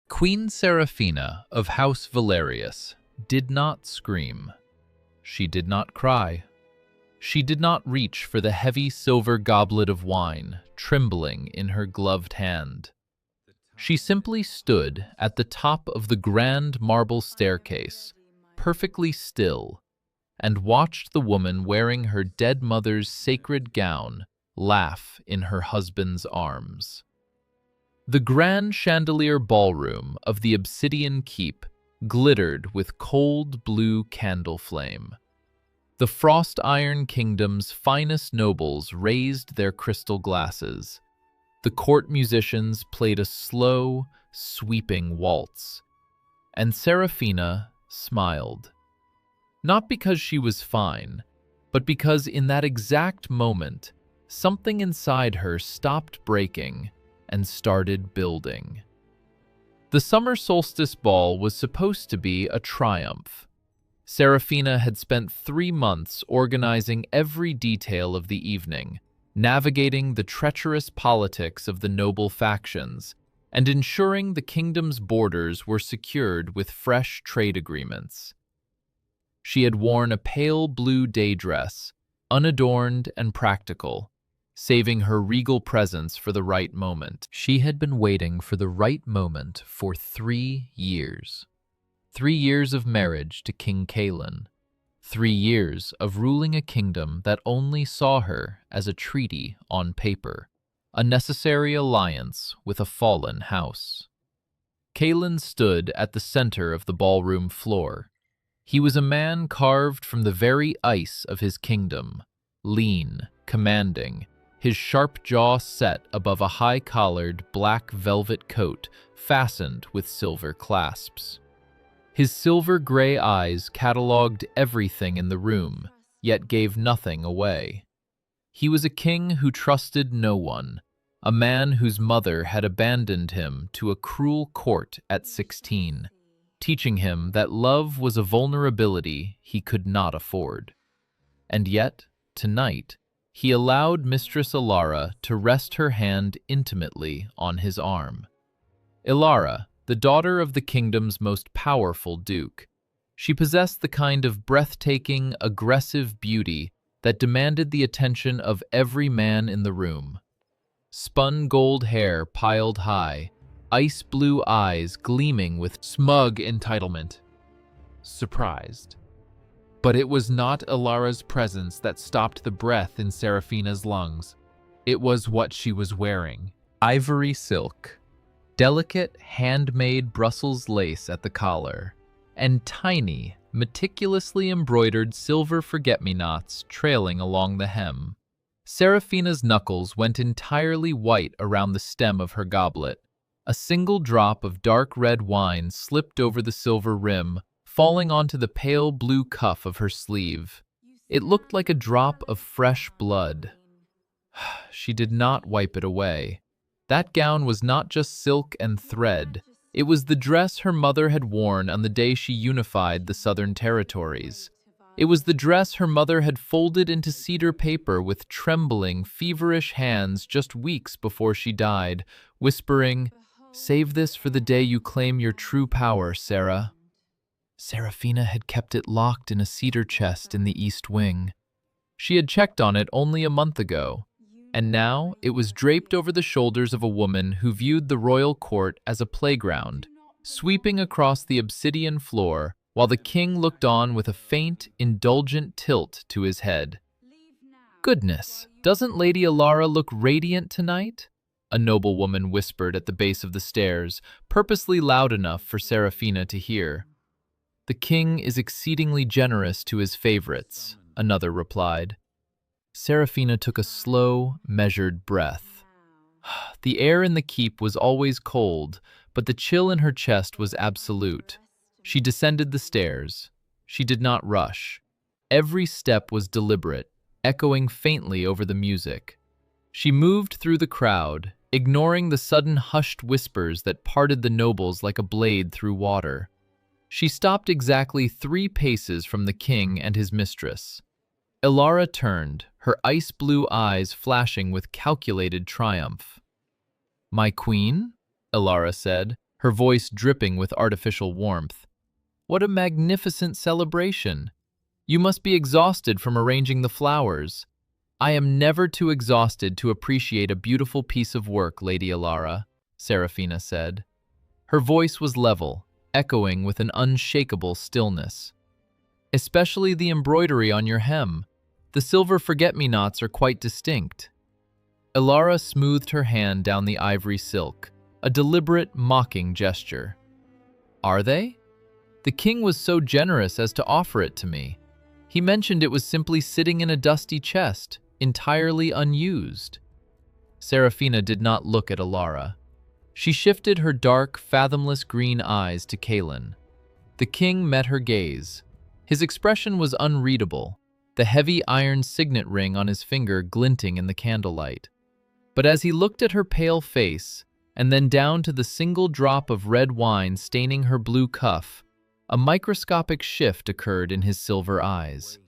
Queen Seraphina of House Valerius did not scream. She did not cry. She did not reach for the heavy silver goblet of wine trembling in her gloved hand. She simply stood at the top of the grand marble staircase, perfectly still, and watched the woman wearing her dead mother's sacred gown laugh in her husband's arms. The grand chandelier ballroom of the Obsidian Keep glittered with cold blue candle flame. The Frost Iron Kingdom's finest nobles raised their crystal glasses. The court musicians played a slow, sweeping waltz, and Seraphina smiled. Not because she was fine, but because in that exact moment, something inside her stopped breaking and started building. The summer solstice ball was supposed to be a triumph. Seraphina had spent 3 months organizing every detail of the evening, navigating the treacherous politics of the noble factions, and ensuring the kingdom's borders were secured with fresh trade agreements. She had worn a pale blue day dress, unadorned and practical, saving her regal presence for the right moment. She had been waiting for the right moment for 3 years. 3 years of marriage to King Kalen. 3 years of ruling a kingdom that only saw her as a treaty on paper, a necessary alliance with a fallen house. Kalen stood at the center of the ballroom floor. He was a man carved from the very ice of his kingdom, lean, commanding, his sharp jaw set above a high-collared black velvet coat fastened with silver clasps. His silver-gray eyes catalogued everything in the room, yet gave nothing away. He was a king who trusted no one, a man whose mother had abandoned him to a cruel court at 16, teaching him that love was a vulnerability he could not afford. And yet, tonight, he allowed Mistress Ilara to rest her hand intimately on his arm. Ilara, the daughter of the kingdom's most powerful duke. She possessed the kind of breathtaking, aggressive beauty that demanded the attention of every man in the room. Spun gold hair piled high, ice blue eyes gleaming with smug entitlement. Surprised. But it was not Ilara's presence that stopped the breath in Seraphina's lungs. It was what she was wearing. Ivory silk, delicate handmade Brussels lace at the collar, and tiny, meticulously embroidered silver forget-me-nots trailing along the hem. Seraphina's knuckles went entirely white around the stem of her goblet. A single drop of dark red wine slipped over the silver rim, falling onto the pale blue cuff of her sleeve. It looked like a drop of fresh blood. She did not wipe it away. That gown was not just silk and thread. It was the dress her mother had worn on the day she unified the Southern Territories. It was the dress her mother had folded into cedar paper with trembling, feverish hands just weeks before she died, whispering, "Save this for the day you claim your true power, Sarah." Seraphina had kept it locked in a cedar chest in the East Wing. She had checked on it only a month ago, and now it was draped over the shoulders of a woman who viewed the royal court as a playground, sweeping across the obsidian floor while the king looked on with a faint, indulgent tilt to his head. "Goodness, doesn't Lady Ilara look radiant tonight?" a noblewoman whispered at the base of the stairs, purposely loud enough for Seraphina to hear. "The king is exceedingly generous to his favorites," another replied. Seraphina took a slow, measured breath. The air in the keep was always cold, but the chill in her chest was absolute. She descended the stairs. She did not rush. Every step was deliberate, echoing faintly over the music. She moved through the crowd, ignoring the sudden hushed whispers that parted the nobles like a blade through water. She stopped exactly 3 paces from the king and his mistress. Ilara turned, her ice blue eyes flashing with calculated triumph. "My queen?" Ilara said, her voice dripping with artificial warmth. "What a magnificent celebration! You must be exhausted from arranging the flowers." "I am never too exhausted to appreciate a beautiful piece of work, Lady Alara," Seraphina said. Her voice was level, echoing with an unshakable stillness. "Especially the embroidery on your hem. The silver forget-me-nots are quite distinct." Alara smoothed her hand down the ivory silk, a deliberate, mocking gesture. "Are they? The king was so generous as to offer it to me. He mentioned it was simply sitting in a dusty chest, entirely unused." Seraphina did not look at Alara. She shifted her dark, fathomless green eyes to Kaelin. The king met her gaze. His expression was unreadable, the heavy iron signet ring on his finger glinting in the candlelight. But as he looked at her pale face, and then down to the single drop of red wine staining her blue cuff, a microscopic shift occurred in his silver eyes.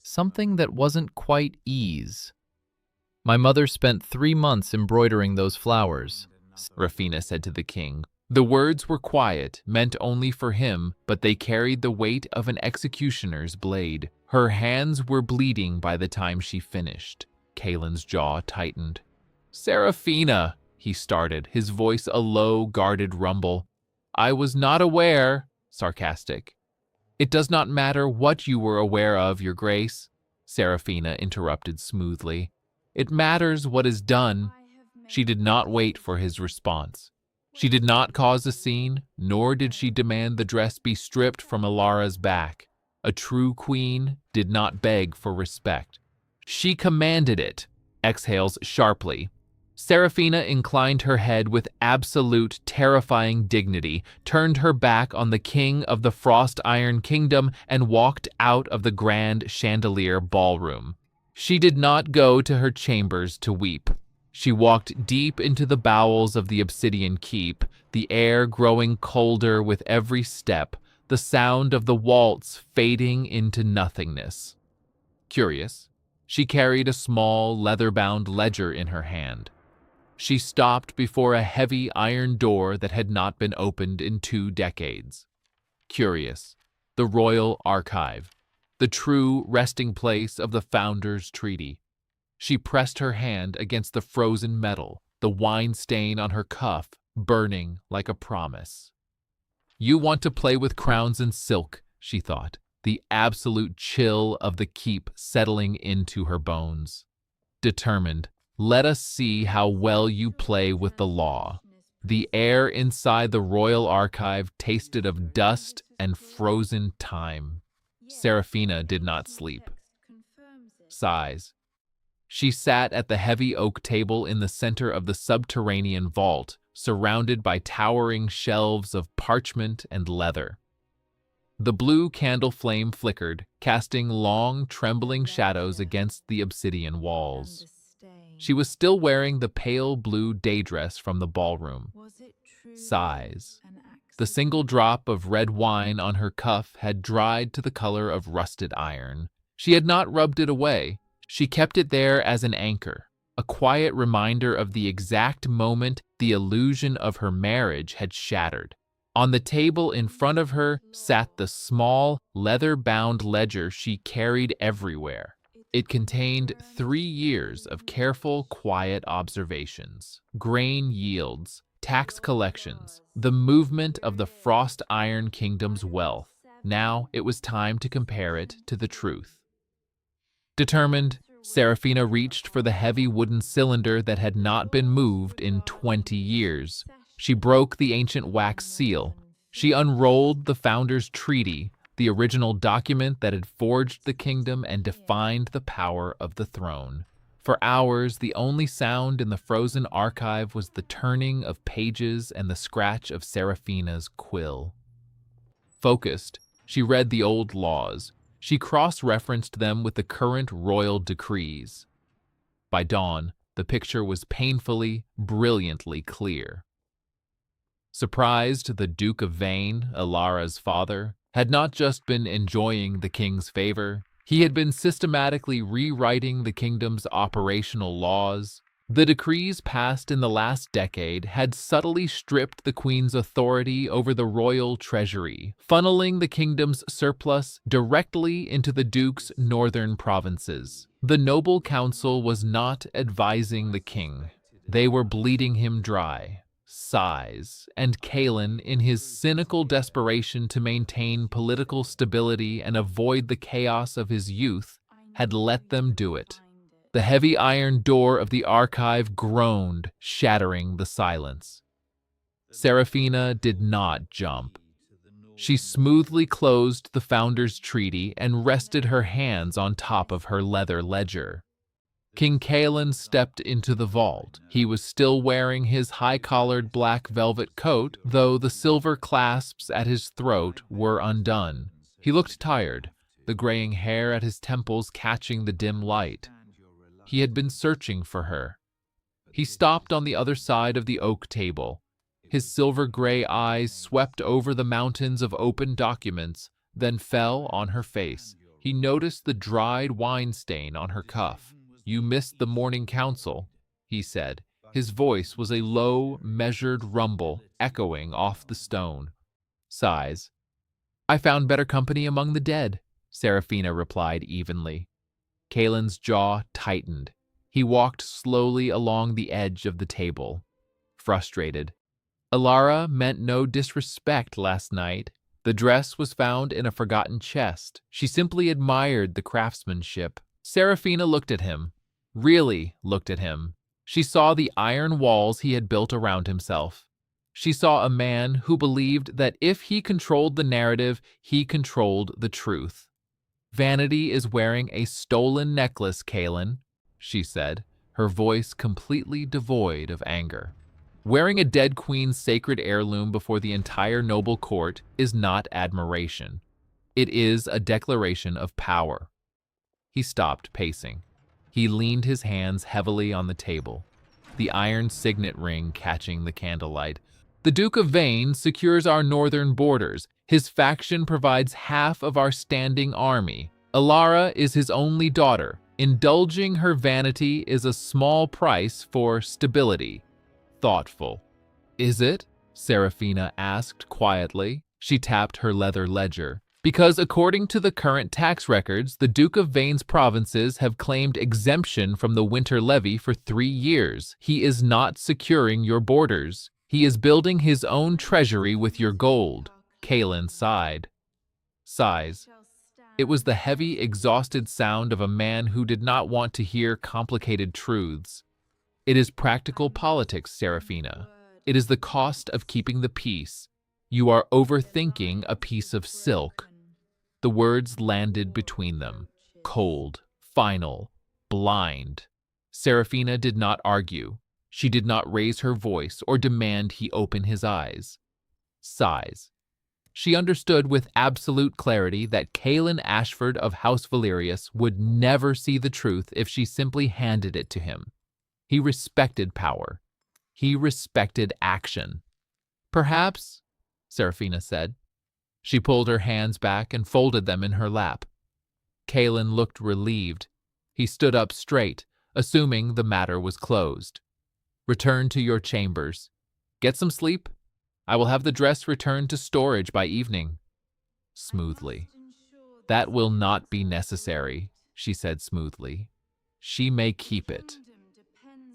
Something that wasn't quite ease. "My mother spent 3 months embroidering those flowers," Seraphina said to the king. The words were quiet, meant only for him, but they carried the weight of an executioner's blade. Her hands were bleeding by the time she finished. Kaelin's jaw tightened. "Seraphina," he started, his voice a low, guarded rumble. "I was not aware," sarcastic. "It does not matter what you were aware of, Your Grace," Seraphina interrupted smoothly. "It matters what is done." She did not wait for his response. She did not cause a scene, nor did she demand the dress be stripped from Alara's back. A true queen did not beg for respect. She commanded it. Exhales sharply. Seraphina inclined her head with absolute, terrifying dignity, turned her back on the king of the Frost Iron Kingdom, and walked out of the grand chandelier ballroom. She did not go to her chambers to weep. She walked deep into the bowels of the Obsidian Keep, the air growing colder with every step, the sound of the waltz fading into nothingness. Curious, she carried a small, leather-bound ledger in her hand. She stopped before a heavy iron door that had not been opened in 2 decades. Curious, the Royal Archive, the true resting place of the Founders' Treaty. She pressed her hand against the frozen metal, the wine stain on her cuff burning like a promise. "You want to play with crowns and silk," she thought, the absolute chill of the keep settling into her bones. Determined, "Let us see how well you play with the law." The air inside the Royal Archive tasted of dust and frozen time. Seraphina did not sleep. Sighs. She sat at the heavy oak table in the center of the subterranean vault, surrounded by towering shelves of parchment and leather. The blue candle flame flickered, casting long, trembling shadows against the obsidian walls. She was still wearing the pale blue day dress from the ballroom. Sighs. The single drop of red wine on her cuff had dried to the color of rusted iron. She had not rubbed it away. She kept it there as an anchor, a quiet reminder of the exact moment the illusion of her marriage had shattered. On the table in front of her sat the small, leather-bound ledger she carried everywhere. It contained 3 years of careful, quiet observations, grain yields, tax collections, the movement of the Frost Iron Kingdom's wealth. Now it was time to compare it to the truth. Determined, Seraphina reached for the heavy wooden cylinder that had not been moved in 20 years. She broke the ancient wax seal. She unrolled the Founders' Treaty, the original document that had forged the kingdom and defined the power of the throne. For hours, the only sound in the frozen archive was the turning of pages and the scratch of Seraphina's quill. Focused, she read the old laws. She cross-referenced them with the current royal decrees. By dawn, the picture was painfully, brilliantly clear. Surprised, the Duke of Vane, Alara's father, had not just been enjoying the king's favor, he had been systematically rewriting the kingdom's operational laws. The decrees passed in the last decade had subtly stripped the queen's authority over the royal treasury, funneling the kingdom's surplus directly into the duke's northern provinces. The noble council was not advising the king. They were bleeding him dry. Sighs, and Kalen, in his cynical desperation to maintain political stability and avoid the chaos of his youth, had let them do it. The heavy iron door of the archive groaned, shattering the silence. Seraphina did not jump. She smoothly closed the Founder's Treaty and rested her hands on top of her leather ledger. King Kalen stepped into the vault. He was still wearing his high-collared black velvet coat, though the silver clasps at his throat were undone. He looked tired, the graying hair at his temples catching the dim light. He had been searching for her. He stopped on the other side of the oak table. His silver-gray eyes swept over the mountains of open documents, then fell on her face. He noticed the dried wine stain on her cuff. "You missed the morning council," he said. His voice was a low, measured rumble echoing off the stone. Sighs. "I found better company among the dead," Seraphina replied evenly. Kalen's jaw tightened. He walked slowly along the edge of the table, frustrated. Alara meant no disrespect last night. The dress was found in a forgotten chest. She simply admired the craftsmanship. Seraphina looked at him. Really looked at him. She saw the iron walls he had built around himself. She saw a man who believed that if he controlled the narrative, he controlled the truth. "Vanity is wearing a stolen necklace, Kalen," she said, her voice completely devoid of anger. "Wearing a dead queen's sacred heirloom before the entire noble court is not admiration. It is a declaration of power." He stopped pacing. He leaned his hands heavily on the table, the iron signet ring catching the candlelight. "The Duke of Vane secures our northern borders. His faction provides half of our standing army. Alara is his only daughter. Indulging her vanity is a small price for stability." Thoughtful. "Is it?" Seraphina asked quietly. She tapped her leather ledger. "Because according to the current tax records, the Duke of Vane's provinces have claimed exemption from the winter levy for 3 years. He is not securing your borders. He is building his own treasury with your gold." Kalen sighed. Sighs. It was the heavy, exhausted sound of a man who did not want to hear complicated truths. "It is practical politics, Seraphina. It is the cost of keeping the peace. You are overthinking a piece of silk." The words landed between them, cold, final, blind. Seraphina did not argue. She did not raise her voice or demand he open his eyes. Sighs. She understood with absolute clarity that Kalen Ashford of House Valerius would never see the truth if she simply handed it to him. He respected power. He respected action. "Perhaps," Seraphina said. She pulled her hands back and folded them in her lap. Kalen looked relieved. He stood up straight, assuming the matter was closed. "Return to your chambers. Get some sleep. I will have the dress returned to storage by evening." Smoothly. "That will not be necessary," she said smoothly. "She may keep it."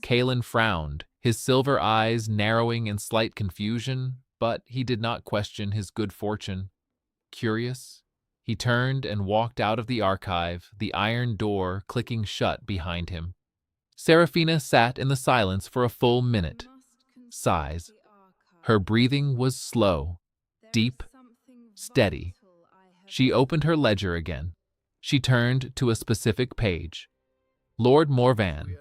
Kalen frowned, his silver eyes narrowing in slight confusion, but he did not question his good fortune. Curious, he turned and walked out of the archive, the iron door clicking shut behind him. Seraphina sat in the silence for a full minute. Sighs. Her breathing was slow, deep, steady. She opened her ledger again. She turned to a specific page. "Lord Morvan,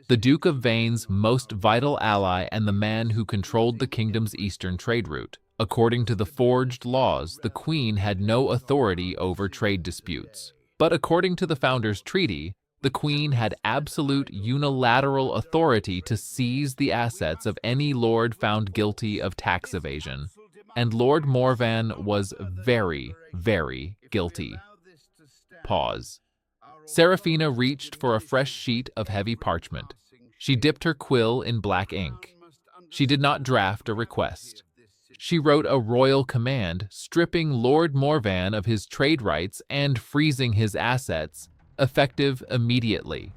the Duke of Vane's most vital ally and the man who controlled the kingdom's eastern trade route. According to the forged laws, the Queen had no authority over trade disputes. But according to the Founder's Treaty, the Queen had absolute unilateral authority to seize the assets of any lord found guilty of tax evasion. And Lord Morvan was very, very guilty." Pause. Seraphina reached for a fresh sheet of heavy parchment. She dipped her quill in black ink. She did not draft a request. She wrote a royal command stripping Lord Morvan of his trade rights and freezing his assets, effective immediately.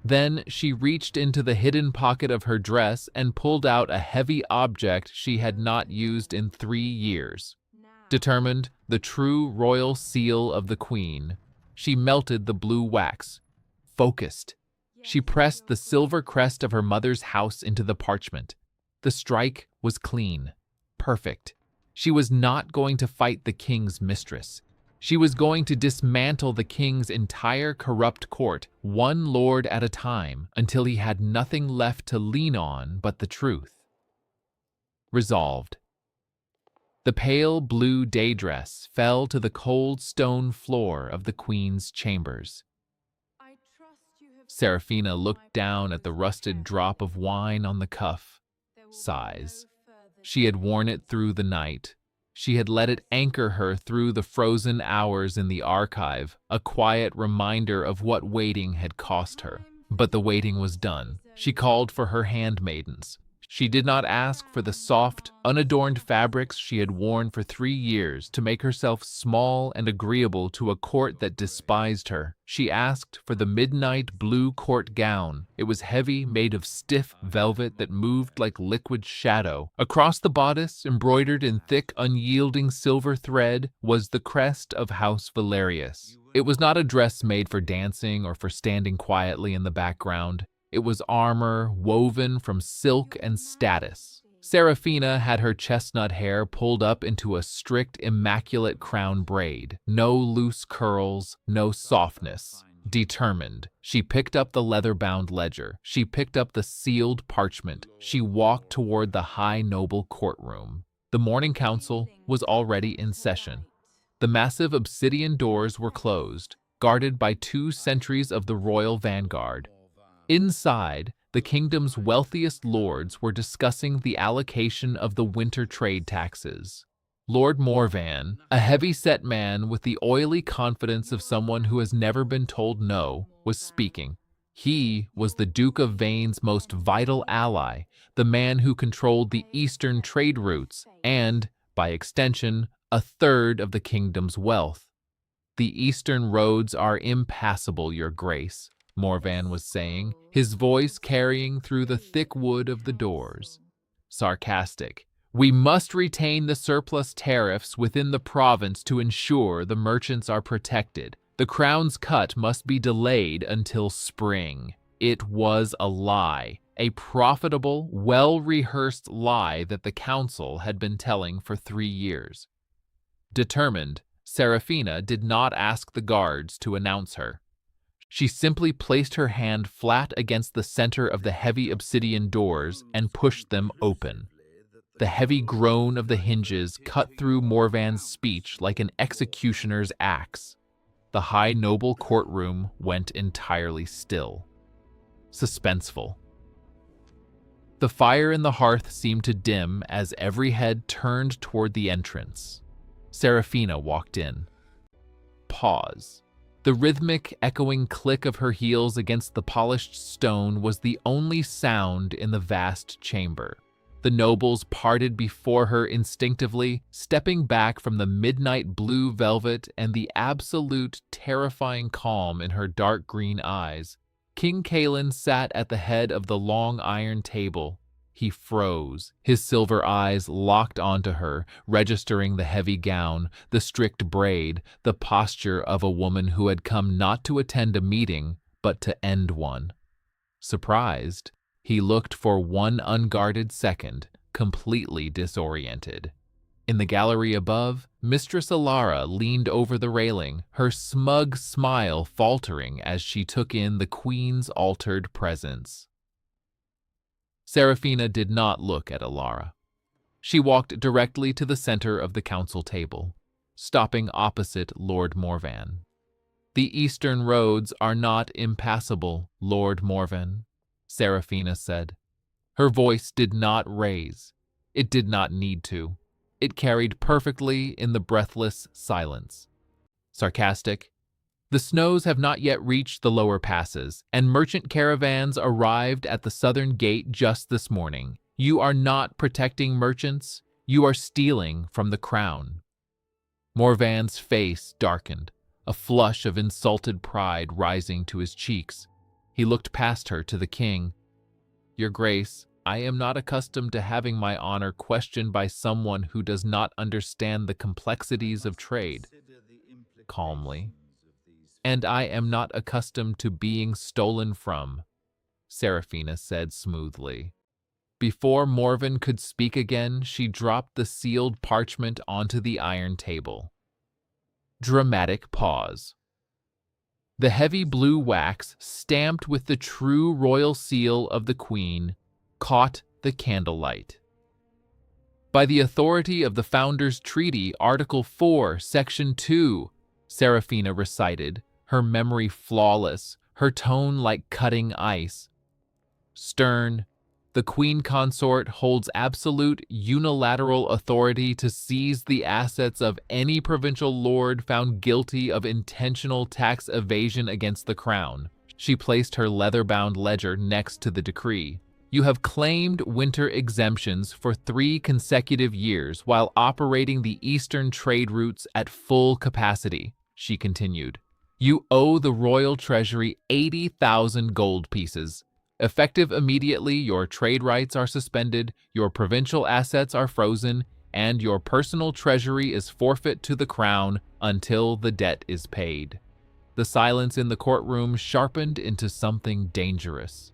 Then she reached into the hidden pocket of her dress and pulled out a heavy object she had not used in 3 years. Determined, the true royal seal of the queen. She melted the blue wax. Focused. She pressed the silver crest of her mother's house into the parchment. The strike was clean. Perfect. She was not going to fight the king's mistress. She was going to dismantle the king's entire corrupt court, one lord at a time, until he had nothing left to lean on but the truth. Resolved. The pale blue day dress fell to the cold stone floor of the queen's chambers. Seraphina looked down at the rusted drop of wine on the cuff. Sighs. She had worn it through the night. She had let it anchor her through the frozen hours in the archive, a quiet reminder of what waiting had cost her. But the waiting was done. She called for her handmaidens. She did not ask for the soft, unadorned fabrics she had worn for 3 years to make herself small and agreeable to a court that despised her. She asked for the midnight blue court gown. It was heavy, made of stiff velvet that moved like liquid shadow. Across the bodice, embroidered in thick, unyielding silver thread, was the crest of House Valerius. It was not a dress made for dancing or for standing quietly in the background. It was armor woven from silk and status. Seraphina had her chestnut hair pulled up into a strict, immaculate crown braid. No loose curls, no softness. Determined, she picked up the leather-bound ledger. She picked up the sealed parchment. She walked toward the high noble courtroom. The morning council was already in session. The massive obsidian doors were closed, guarded by 2 sentries of the royal vanguard. Inside, the kingdom's wealthiest lords were discussing the allocation of the winter trade taxes. Lord Morvan, a heavy-set man with the oily confidence of someone who has never been told no, was speaking. He was the Duke of Vane's most vital ally, the man who controlled the eastern trade routes and, by extension, a third of the kingdom's wealth. "The eastern roads are impassable, Your Grace," Morvan was saying, his voice carrying through the thick wood of the doors. Sarcastic. "We must retain the surplus tariffs within the province to ensure the merchants are protected. The crown's cut must be delayed until spring." It was a lie, a profitable, well-rehearsed lie that the council had been telling for 3 years. Determined, Seraphina did not ask the guards to announce her. She simply placed her hand flat against the center of the heavy obsidian doors and pushed them open. The heavy groan of the hinges cut through Morvan's speech like an executioner's axe. The high noble courtroom went entirely still. Suspenseful. The fire in the hearth seemed to dim as every head turned toward the entrance. Seraphina walked in. Pause. The rhythmic, echoing click of her heels against the polished stone was the only sound in the vast chamber. The nobles parted before her instinctively, stepping back from the midnight blue velvet and the absolute, terrifying calm in her dark green eyes. King Kalen sat at the head of the long iron table. He froze, his silver eyes locked onto her, registering the heavy gown, the strict braid, the posture of a woman who had come not to attend a meeting, but to end one. Surprised, he looked for one unguarded second, completely disoriented. In the gallery above, Mistress Alara leaned over the railing, her smug smile faltering as she took in the queen's altered presence. Seraphina did not look at Alara. She walked directly to the center of the council table, stopping opposite Lord Morvan. "The eastern roads are not impassable, Lord Morvan," Seraphina said. Her voice did not raise. It did not need to. It carried perfectly in the breathless silence. Sarcastic, The snows have not yet reached the lower passes, and merchant caravans arrived at the southern gate just this morning. You are not protecting merchants, you are stealing from the crown." Morvan's face darkened, a flush of insulted pride rising to his cheeks. He looked past her to the king. "Your Grace, I am not accustomed to having my honor questioned by someone who does not understand the complexities of trade," calmly. "And I am not accustomed to being stolen from," Seraphina said smoothly. Before Morvan could speak again, she dropped the sealed parchment onto the iron table. Dramatic pause. The heavy blue wax, stamped with the true royal seal of the Queen, caught the candlelight. "By the authority of the Founders' Treaty, Article 4, Section 2, Seraphina recited, her memory flawless, her tone like cutting ice. Stern, the Queen Consort holds absolute unilateral authority to seize the assets of any provincial lord found guilty of intentional tax evasion against the crown." She placed her leather-bound ledger next to the decree. "You have claimed winter exemptions for 3 consecutive years while operating the eastern trade routes at full capacity," she continued. "You owe the royal treasury 80,000 gold pieces. Effective immediately, your trade rights are suspended, your provincial assets are frozen, and your personal treasury is forfeit to the crown until the debt is paid." The silence in the courtroom sharpened into something dangerous.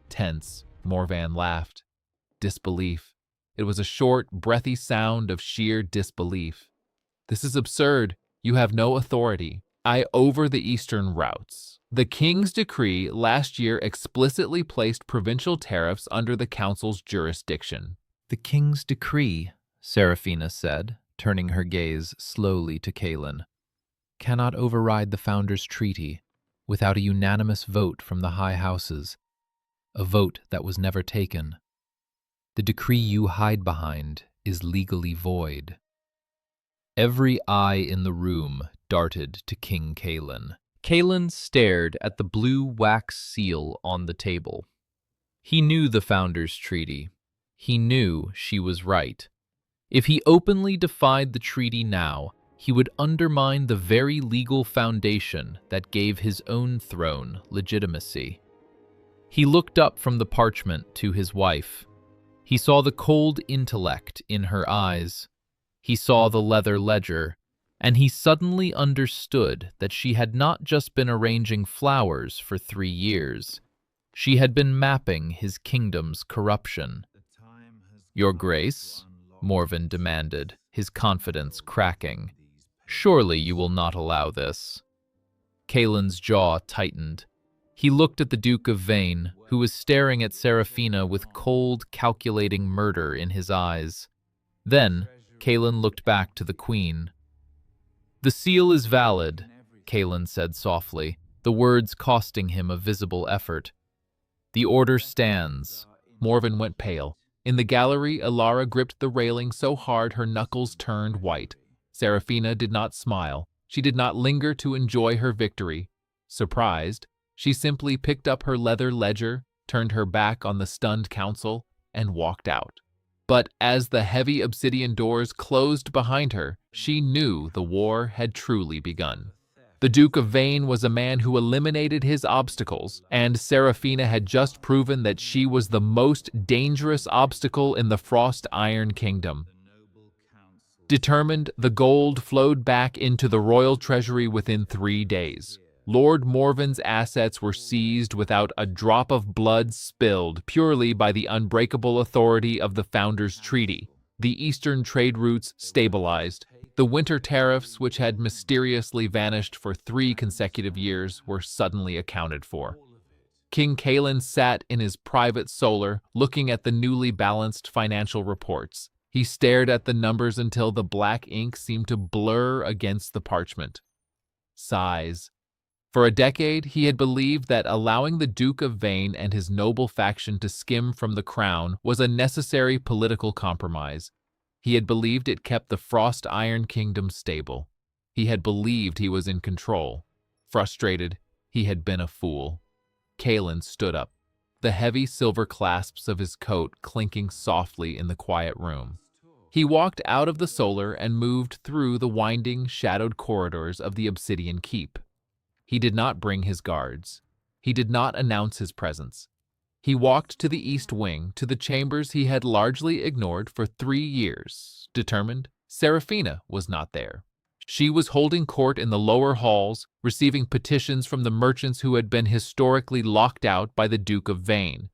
Tense, Morvan laughed. Disbelief. It was a short, breathy sound of sheer disbelief. "This is absurd. You have no authority. I over the eastern routes. The king's decree last year explicitly placed provincial tariffs under the council's jurisdiction." "The king's decree," Seraphina said, turning her gaze slowly to Kaelin, "cannot override the Founders' Treaty without a unanimous vote from the high houses, a vote that was never taken. The decree you hide behind is legally void." Every eye in the room darted to King Kaelin. Kaelin stared at the blue wax seal on the table. He knew the Founders' Treaty. He knew she was right. If he openly defied the treaty now, he would undermine the very legal foundation that gave his own throne legitimacy. He looked up from the parchment to his wife. He saw the cold intellect in her eyes. He saw the leather ledger, and he suddenly understood that she had not just been arranging flowers for 3 years. She had been mapping his kingdom's corruption. "Your Grace," Morvan demanded, his confidence cracking, "surely you will not allow this." Kaelin's jaw tightened. He looked at the Duke of Vane, who was staring at Seraphina with cold, calculating murder in his eyes. Then, Kaelin looked back to the Queen. "The seal is valid," Kaelin said softly, the words costing him a visible effort. "The order stands." Morvan went pale. In the gallery, Ilara gripped the railing so hard her knuckles turned white. Seraphina did not smile. She did not linger to enjoy her victory. Surprised, she simply picked up her leather ledger, turned her back on the stunned council, and walked out. But as the heavy obsidian doors closed behind her, she knew the war had truly begun. The Duke of Vane was a man who eliminated his obstacles, and Seraphina had just proven that she was the most dangerous obstacle in the Frost Iron Kingdom. Determined, the gold flowed back into the royal treasury within 3 days. Lord Morvan's assets were seized without a drop of blood spilled, purely by the unbreakable authority of the Founders' Treaty. The eastern trade routes stabilized. The winter tariffs, which had mysteriously vanished for 3 consecutive years, were suddenly accounted for. King Kaelin sat in his private solar, looking at the newly balanced financial reports. He stared at the numbers until the black ink seemed to blur against the parchment. Sighs. For a decade, he had believed that allowing the Duke of Vane and his noble faction to skim from the crown was a necessary political compromise. He had believed it kept the Frost Iron Kingdom stable. He had believed he was in control. Frustrated, he had been a fool. Kalen stood up, the heavy silver clasps of his coat clinking softly in the quiet room. He walked out of the solar and moved through the winding, shadowed corridors of the Obsidian Keep. He did not bring his guards. He did not announce his presence. He walked to the east wing, to the chambers he had largely ignored for 3 years, determined Seraphina was not there. She was holding court in the lower halls, receiving petitions from the merchants who had been historically locked out by the Duke of Vane.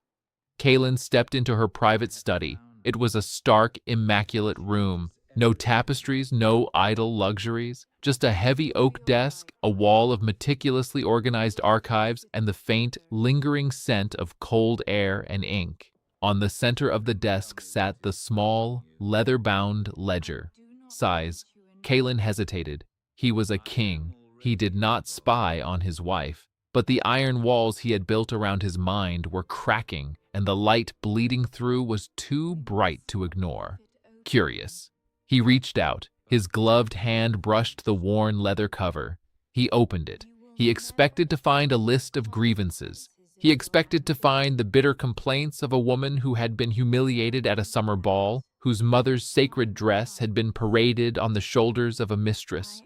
Kalen stepped into her private study. It was a stark, immaculate room. No tapestries, no idle luxuries, just a heavy oak desk, a wall of meticulously organized archives, and the faint, lingering scent of cold air and ink. On the center of the desk sat the small, leather-bound ledger. Size. Kalen hesitated. He was a king. He did not spy on his wife. But the iron walls he had built around his mind were cracking, and the light bleeding through was too bright to ignore. Curious. He reached out. His gloved hand brushed the worn leather cover. He opened it. He expected to find a list of grievances. He expected to find the bitter complaints of a woman who had been humiliated at a summer ball, whose mother's sacred dress had been paraded on the shoulders of a mistress.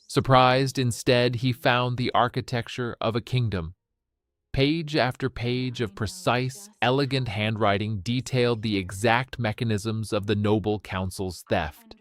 Surprised, instead, he found the architecture of a kingdom. Page after page of precise, elegant handwriting detailed the exact mechanisms of the noble council's theft.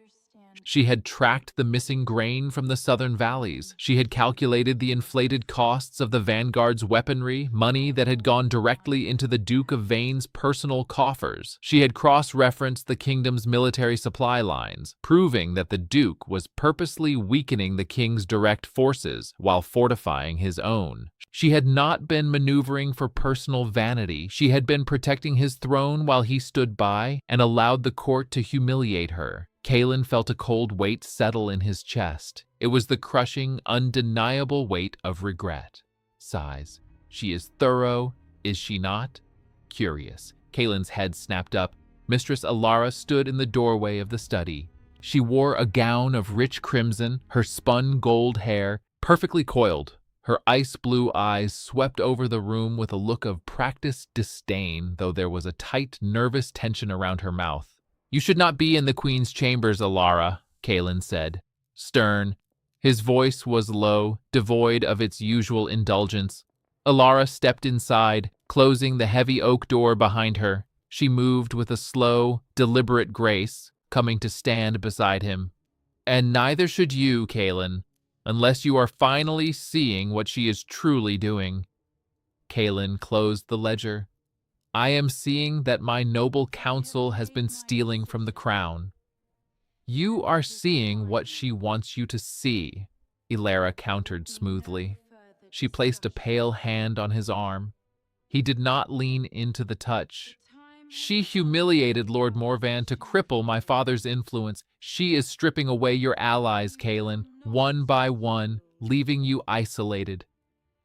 She had tracked the missing grain from the southern valleys. She had calculated the inflated costs of the vanguard's weaponry, money that had gone directly into the Duke of Vane's personal coffers. She had cross-referenced the kingdom's military supply lines, proving that the Duke was purposely weakening the king's direct forces while fortifying his own. She had not been maneuvering for personal vanity. She had been protecting his throne while he stood by and allowed the court to humiliate her. Kalen felt a cold weight settle in his chest. It was the crushing, undeniable weight of regret. Sighs. She is thorough, is she not? Curious. Kalen's head snapped up. Mistress Alara stood in the doorway of the study. She wore a gown of rich crimson, her spun gold hair perfectly coiled. Her ice-blue eyes swept over the room with a look of practiced disdain, though there was a tight, nervous tension around her mouth. "You should not be in the Queen's chambers, Alara," Kalen said, stern. His voice was low, devoid of its usual indulgence. Alara stepped inside, closing the heavy oak door behind her. She moved with a slow, deliberate grace, coming to stand beside him. "And neither should you, Kalen, unless you are finally seeing what she is truly doing." Kalen closed the ledger. "I am seeing that my noble council has been stealing from the crown." "You are seeing what she wants you to see," Ilara countered smoothly. She placed a pale hand on his arm. He did not lean into the touch. "She humiliated Lord Morvan to cripple my father's influence. She is stripping away your allies, Kalen, one by one, leaving you isolated."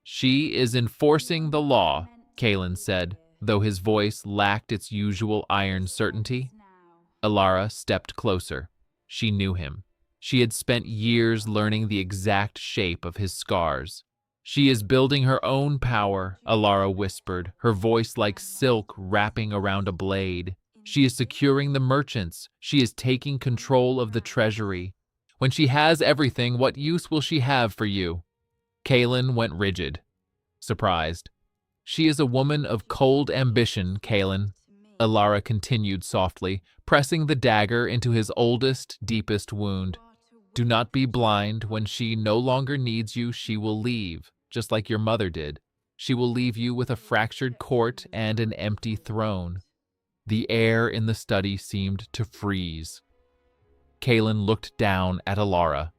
"She is enforcing the law," Kalen said, though his voice lacked its usual iron certainty. Alara stepped closer. She knew him. She had spent years learning the exact shape of his scars. "She is building her own power," Alara whispered, her voice like silk wrapping around a blade. "She is securing the merchants. She is taking control of the treasury. When she has everything, what use will she have for you?" Kalen went rigid, surprised. "She is a woman of cold ambition, Kalen," Alara continued softly, pressing the dagger into his oldest, deepest wound. "Do not be blind. When she no longer needs you, she will leave, just like your mother did. She will leave you with a fractured court and an empty throne." The air in the study seemed to freeze. Kalen looked down at Alara.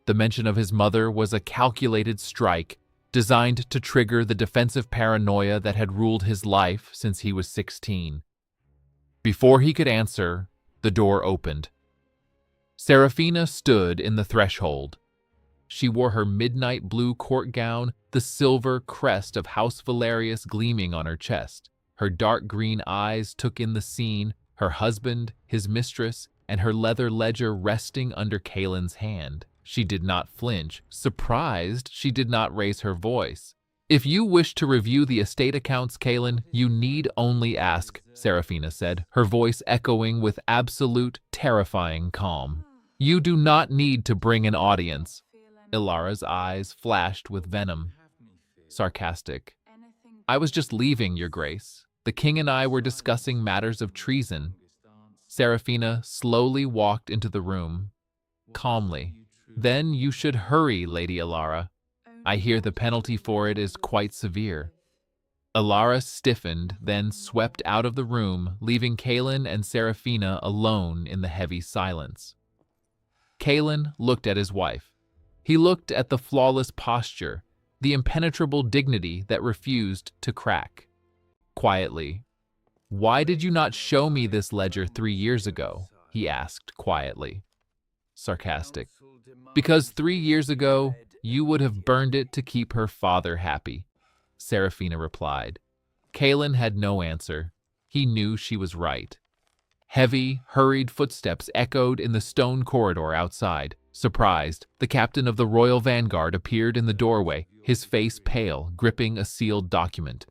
The mention of his mother was a calculated strike, designed to trigger the defensive paranoia that had ruled his life since he was 16. Before he could answer, the door opened. Seraphina stood in the threshold. She wore her midnight blue court gown, the silver crest of House Valerius gleaming on her chest. Her dark green eyes took in the scene, her husband, his mistress, and her leather ledger resting under Kalen's hand. She did not flinch. Surprised, she did not raise her voice. "If you wish to review the estate accounts, Kaelin, you need only ask," Seraphina said, her voice echoing with absolute, terrifying calm. "You do not need to bring an audience." Ilara's eyes flashed with venom. Sarcastic. "I was just leaving, Your Grace. The king and I were discussing matters of treason." Seraphina slowly walked into the room, calmly. "Then you should hurry, Lady Ilara. I hear the penalty for it is quite severe." Ilara stiffened, then swept out of the room, leaving Kaelin and Seraphina alone in the heavy silence. Kaelin looked at his wife. He looked at the flawless posture, the impenetrable dignity that refused to crack. Quietly, "Why did you not show me this ledger 3 years ago?" he asked quietly. Sarcastic. "Because 3 years ago, you would have burned it to keep her father happy," Seraphina replied. Kaelin had no answer. He knew she was right. Heavy, hurried footsteps echoed in the stone corridor outside. Surprised, the captain of the Royal Vanguard appeared in the doorway, his face pale, gripping a sealed document.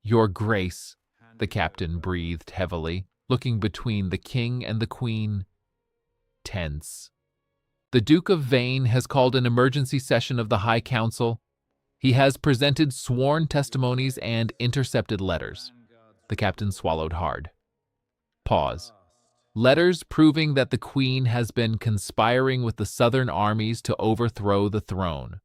"Your Grace," the captain breathed heavily, looking between the king and the queen. Tense. "The Duke of Vane has called an emergency session of the High Council. He has presented sworn testimonies and intercepted letters." The captain swallowed hard. Pause. "Letters proving that the Queen has been conspiring with the southern armies to overthrow the throne."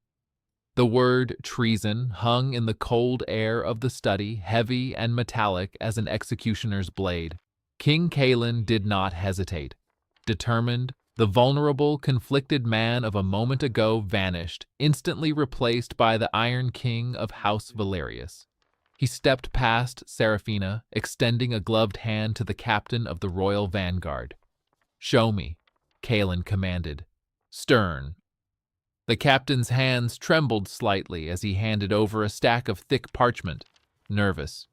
The word treason hung in the cold air of the study, heavy and metallic as an executioner's blade. King Kaelin did not hesitate. Determined, the vulnerable, conflicted man of a moment ago vanished, instantly replaced by the Iron King of House Valerius. He stepped past Seraphina, extending a gloved hand to the captain of the Royal Vanguard. "Show me," Kaelin commanded. Stern. The captain's hands trembled slightly as he handed over a stack of thick parchment. Nervous.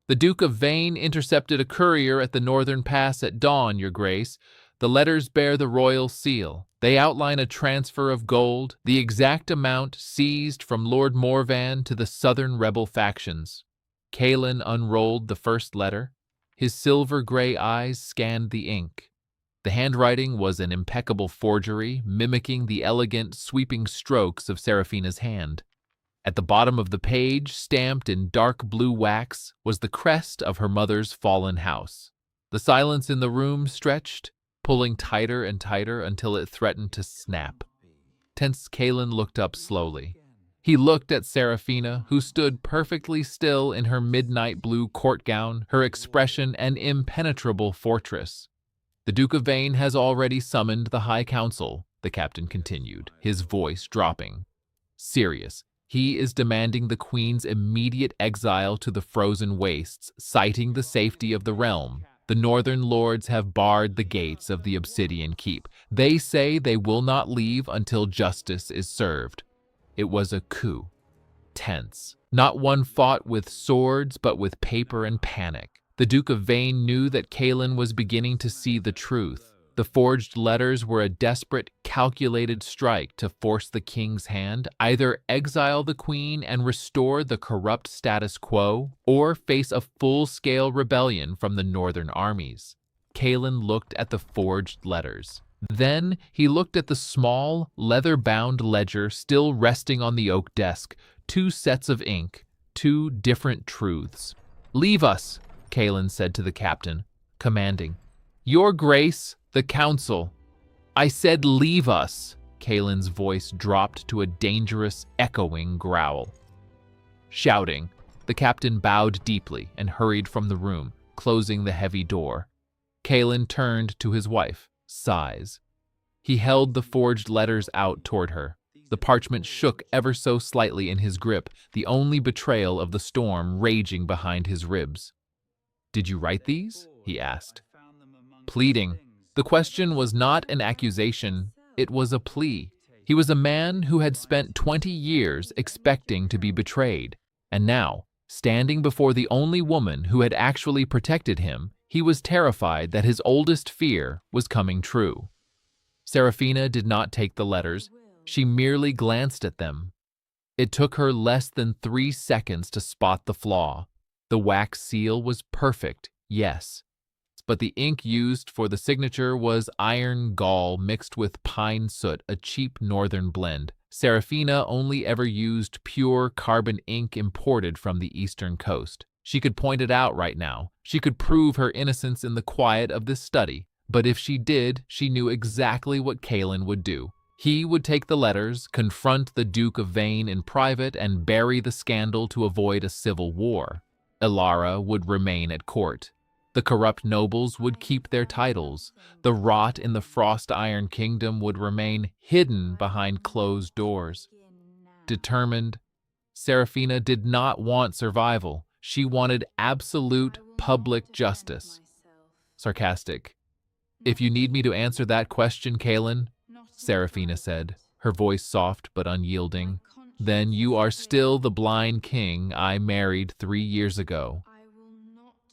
"The Duke of Vane intercepted a courier at the northern pass at dawn, Your Grace. The letters bear the royal seal. They outline a transfer of gold, the exact amount seized from Lord Morvan to the southern rebel factions." Kaelin unrolled the first letter. His silver-gray eyes scanned the ink. The handwriting was an impeccable forgery, mimicking the elegant, sweeping strokes of Seraphina's hand. At the bottom of the page, stamped in dark blue wax, was the crest of her mother's fallen house. The silence in the room stretched, pulling tighter and tighter until it threatened to snap. Tense, Kaelin looked up slowly. He looked at Seraphina, who stood perfectly still in her midnight blue court gown, her expression an impenetrable fortress. "The Duke of Vane has already summoned the High Council," the captain continued, his voice dropping. "Serious. He is demanding the Queen's immediate exile to the frozen wastes, citing the safety of the realm. The northern lords have barred the gates of the Obsidian Keep. They say they will not leave until justice is served." It was a coup. Tense. Not one fought with swords, but with paper and panic. The Duke of Vane knew that Kaelin was beginning to see the truth. The forged letters were a desperate, calculated strike to force the king's hand, either exile the queen and restore the corrupt status quo, or face a full-scale rebellion from the northern armies. Kaelin looked at the forged letters. Then he looked at the small, leather-bound ledger still resting on the oak desk. 2 sets of ink, 2 different truths. "Leave us," Kaelin said to the captain, commanding. "Your Grace, the Council." "I said leave us." Kaelin's voice dropped to a dangerous, echoing growl. Shouting, the captain bowed deeply and hurried from the room, closing the heavy door. Kaelin turned to his wife, sighs. He held the forged letters out toward her. The parchment shook ever so slightly in his grip, the only betrayal of the storm raging behind his ribs. "Did you write these?" he asked. Pleading. The question was not an accusation, it was a plea. He was a man who had spent 20 years expecting to be betrayed, and now, standing before the only woman who had actually protected him, he was terrified that his oldest fear was coming true. Seraphina did not take the letters. She merely glanced at them. It took her less than 3 seconds to spot the flaw. The wax seal was perfect, yes, but the ink used for the signature was iron gall mixed with pine soot, a cheap northern blend. Seraphina only ever used pure carbon ink imported from the eastern coast. She could point it out right now. She could prove her innocence in the quiet of this study. But if she did, she knew exactly what Kalen would do. He would take the letters, confront the Duke of Vane in private, and bury the scandal to avoid a civil war. Ilara would remain at court. The corrupt nobles would keep their titles. The rot in the Frost Iron Kingdom would remain hidden behind closed doors. Determined, Seraphina did not want survival. She wanted absolute public justice. Sarcastic. "If you need me to answer that question, Kalen," Seraphina said, her voice soft but unyielding, "then you are still the blind king I married 3 years ago."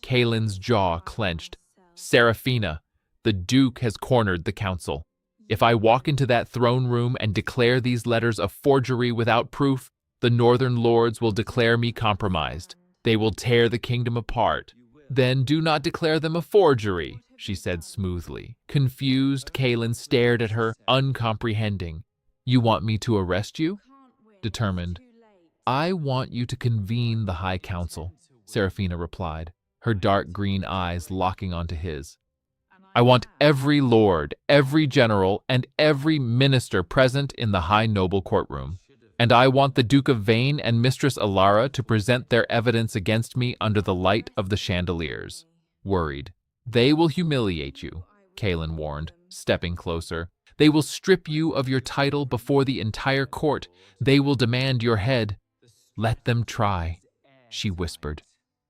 Kalen's jaw clenched. "Seraphina, the Duke has cornered the council. If I walk into that throne room and declare these letters a forgery without proof, the Northern Lords will declare me compromised. They will tear the kingdom apart." "Then do not declare them a forgery," she said smoothly. Confused, Kalen stared at her, uncomprehending. "You want me to arrest you?" Determined. "I want you to convene the High Council," Seraphina replied, her dark green eyes locking onto his. "I want every lord, every general, and every minister present in the High Noble courtroom. And I want the Duke of Vane and Mistress Ilara to present their evidence against me under the light of the chandeliers." Worried. "They will humiliate you," Kalen warned, stepping closer. "They will strip you of your title before the entire court. They will demand your head." "Let them try," she whispered.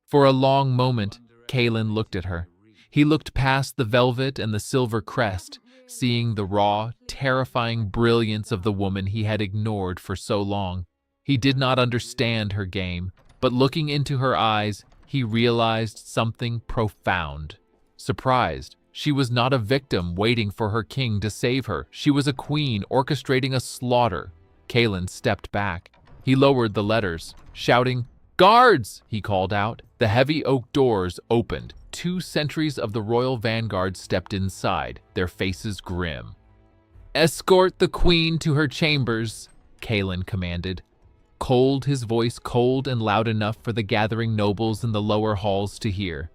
For a long moment, Kalen looked at her. He looked past the velvet and the silver crest, seeing the raw, terrifying brilliance of the woman he had ignored for so long. He did not understand her game, but looking into her eyes, he realized something profound. Surprised, she was not a victim waiting for her king to save her. She was a queen orchestrating a slaughter. Kalen stepped back. He lowered the letters, shouting, "Guards!" he called out. The heavy oak doors opened. 2 sentries of the royal vanguard stepped inside, their faces grim. "Escort the queen to her chambers," Kalen commanded. Cold, his voice cold and loud enough for the gathering nobles in the lower halls to hear.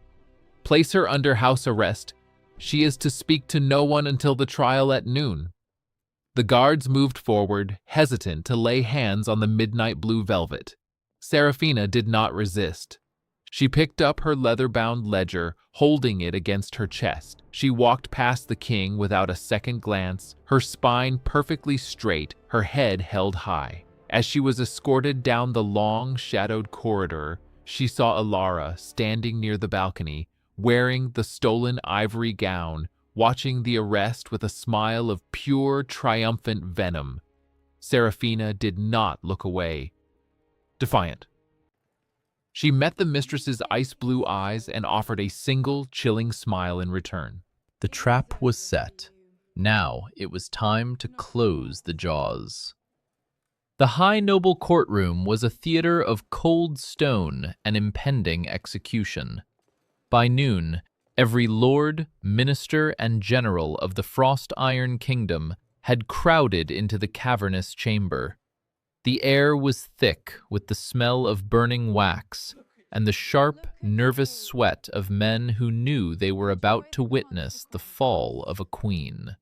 "Place her under house arrest. She is to speak to no one until the trial at noon." The guards moved forward, hesitant to lay hands on the midnight blue velvet. Seraphina did not resist. She picked up her leather-bound ledger, holding it against her chest. She walked past the king without a second glance, her spine perfectly straight, her head held high. As she was escorted down the long, shadowed corridor, she saw Ilara standing near the balcony, wearing the stolen ivory gown, watching the arrest with a smile of pure, triumphant venom. Seraphina did not look away. Defiant. She met the mistress's ice-blue eyes and offered a single, chilling smile in return. The trap was set. Now it was time to close the jaws. The High Noble courtroom was a theater of cold stone and impending execution. By noon, every lord, minister, and general of the Frost Iron Kingdom had crowded into the cavernous chamber. The air was thick with the smell of burning wax and the sharp, nervous sweat of men who knew they were about to witness the fall of a queen.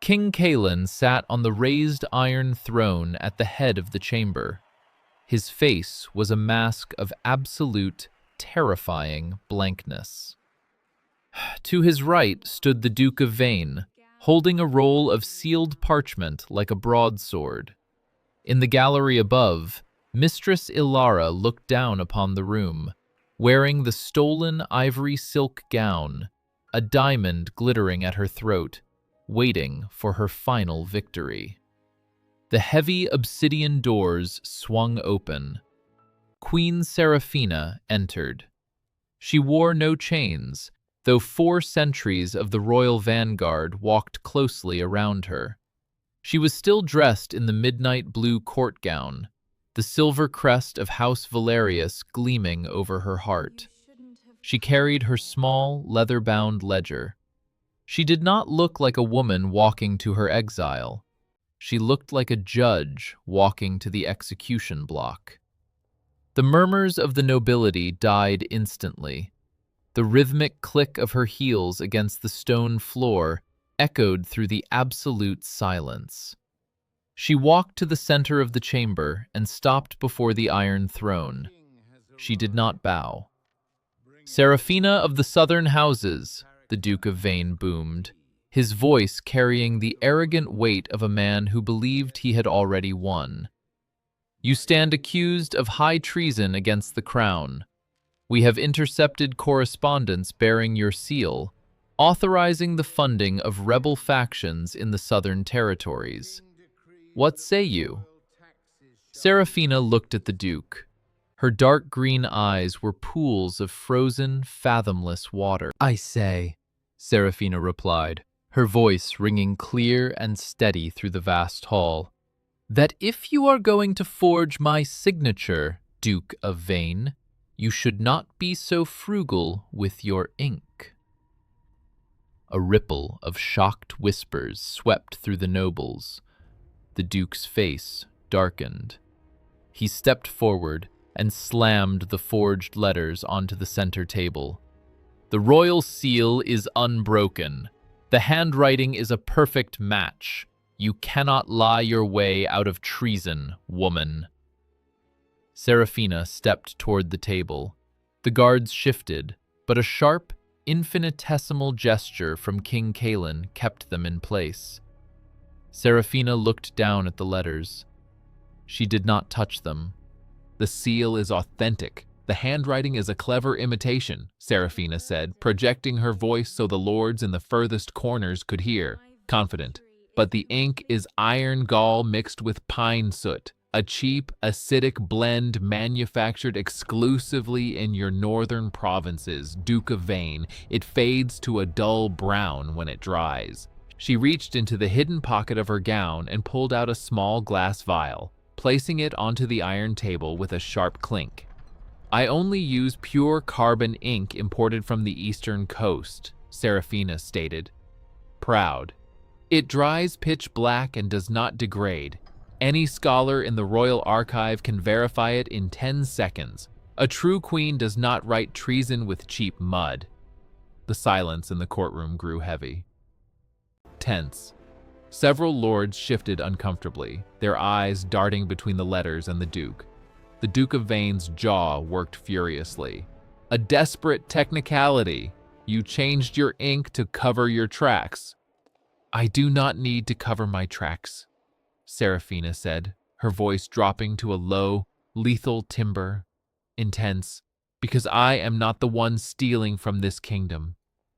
King Kalen sat on the raised iron throne at the head of the chamber. His face was a mask of absolute, terrifying blankness. To his right stood the Duke of Vane, holding a roll of sealed parchment like a broadsword. In the gallery above, Mistress Ilara looked down upon the room, wearing the stolen ivory silk gown, a diamond glittering at her throat, waiting for her final victory. The heavy obsidian doors swung open. Queen Seraphina entered. She wore no chains. though 4 sentries of the royal vanguard walked closely around her. She was still dressed in the midnight blue court gown, the silver crest of House Valerius gleaming over her heart. She carried her small, leather-bound ledger. She did not look like a woman walking to her exile. She looked like a judge walking to the execution block. The murmurs of the nobility died instantly. The rhythmic click of her heels against the stone floor echoed through the absolute silence. She walked to the center of the chamber and stopped before the Iron Throne. She did not bow. "Seraphina of the Southern Houses," the Duke of Vane boomed, his voice carrying the arrogant weight of a man who believed he had already won. "You stand accused of high treason against the crown. We have intercepted correspondence bearing your seal, authorizing the funding of rebel factions in the southern territories. What say you?" Seraphina looked at the Duke. Her dark green eyes were pools of frozen, fathomless water. "I say," Seraphina replied, her voice ringing clear and steady through the vast hall, "that if you are going to forge my signature, Duke of Vane, you should not be so frugal with your ink." A ripple of shocked whispers swept through the nobles. The Duke's face darkened. He stepped forward and slammed the forged letters onto the center table. "The royal seal is unbroken. The handwriting is a perfect match. You cannot lie your way out of treason, woman." Seraphina stepped toward the table. The guards shifted, but a sharp, infinitesimal gesture from King Kalen kept them in place. Seraphina looked down at the letters. She did not touch them. "The seal is authentic. The handwriting is a clever imitation," Seraphina said, projecting her voice so the lords in the furthest corners could hear, confident. "But the ink is iron gall mixed with pine soot, a cheap, acidic blend manufactured exclusively in your northern provinces, Duke of Vane. It fades to a dull brown when it dries." She reached into the hidden pocket of her gown and pulled out a small glass vial, placing it onto the iron table with a sharp clink. "I only use pure carbon ink imported from the eastern coast," Seraphina stated, proud. "It dries pitch black and does not degrade. Any scholar in the Royal Archive can verify it in 10 seconds. A true queen does not write treason with cheap mud." The silence in the courtroom grew heavy. Tense. Several lords shifted uncomfortably, their eyes darting between the letters and the Duke. The Duke of Vane's jaw worked furiously. "A desperate technicality. You changed your ink to cover your tracks." "I do not need to cover my tracks," Seraphina said, her voice dropping to a low, lethal timbre, intense, "because I am not the one stealing from this kingdom."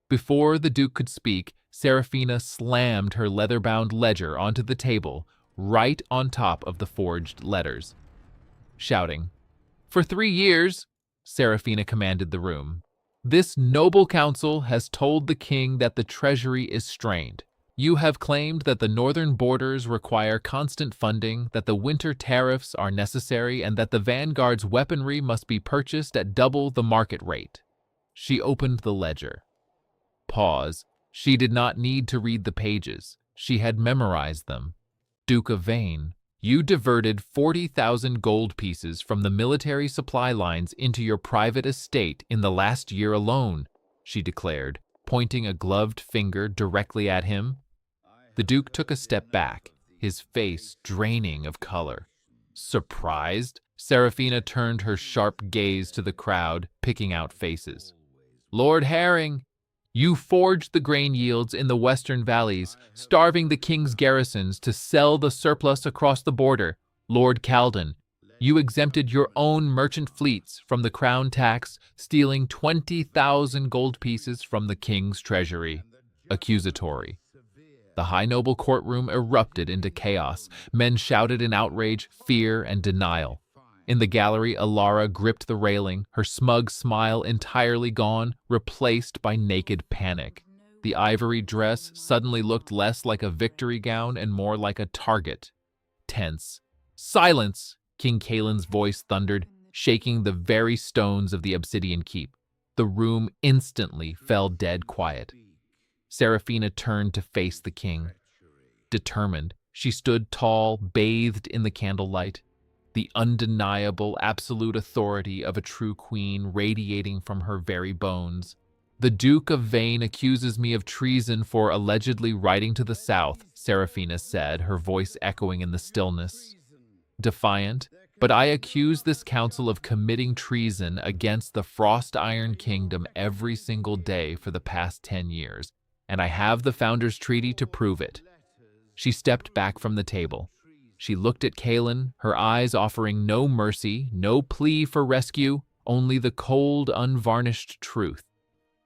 Before the Duke could speak, Seraphina slammed her leather-bound ledger onto the table, right on top of the forged letters. Shouting, "For 3 years," Seraphina commanded the room, "this noble council has told the king that the treasury is strained. You have claimed that the northern borders require constant funding, that the winter tariffs are necessary, and that the vanguard's weaponry must be purchased at double the market rate." She opened the ledger. Pause. She did not need to read the pages. She had memorized them. "Duke of Vane, you diverted 40,000 gold pieces from the military supply lines into your private estate in the last year alone," she declared, pointing a gloved finger directly at him. The Duke took a step back, his face draining of color. Surprised, Seraphina turned her sharp gaze to the crowd, picking out faces. "Lord Herring, you forged the grain yields in the western valleys, starving the king's garrisons to sell the surplus across the border. Lord Calden, you exempted your own merchant fleets from the crown tax, stealing 20,000 gold pieces from the king's treasury." Accusatory. The high noble courtroom erupted into chaos. Men shouted in outrage, fear, and denial. In the gallery, Alara gripped the railing, her smug smile entirely gone, replaced by naked panic. The ivory dress suddenly looked less like a victory gown and more like a target. Tense. "Silence!" King Kaelin's voice thundered, shaking the very stones of the Obsidian Keep. The room instantly fell dead quiet. Seraphina turned to face the king. Determined, she stood tall, bathed in the candlelight, the undeniable, absolute authority of a true queen radiating from her very bones. "The Duke of Vane accuses me of treason for allegedly riding to the south," Seraphina said, her voice echoing in the stillness. Defiant, "but I accuse this council of committing treason against the Frost Iron Kingdom every single day for the past 10 years, and I have the Founders' Treaty to prove it." She stepped back from the table. She looked at Kaelin, her eyes offering no mercy, no plea for rescue, only the cold, unvarnished truth.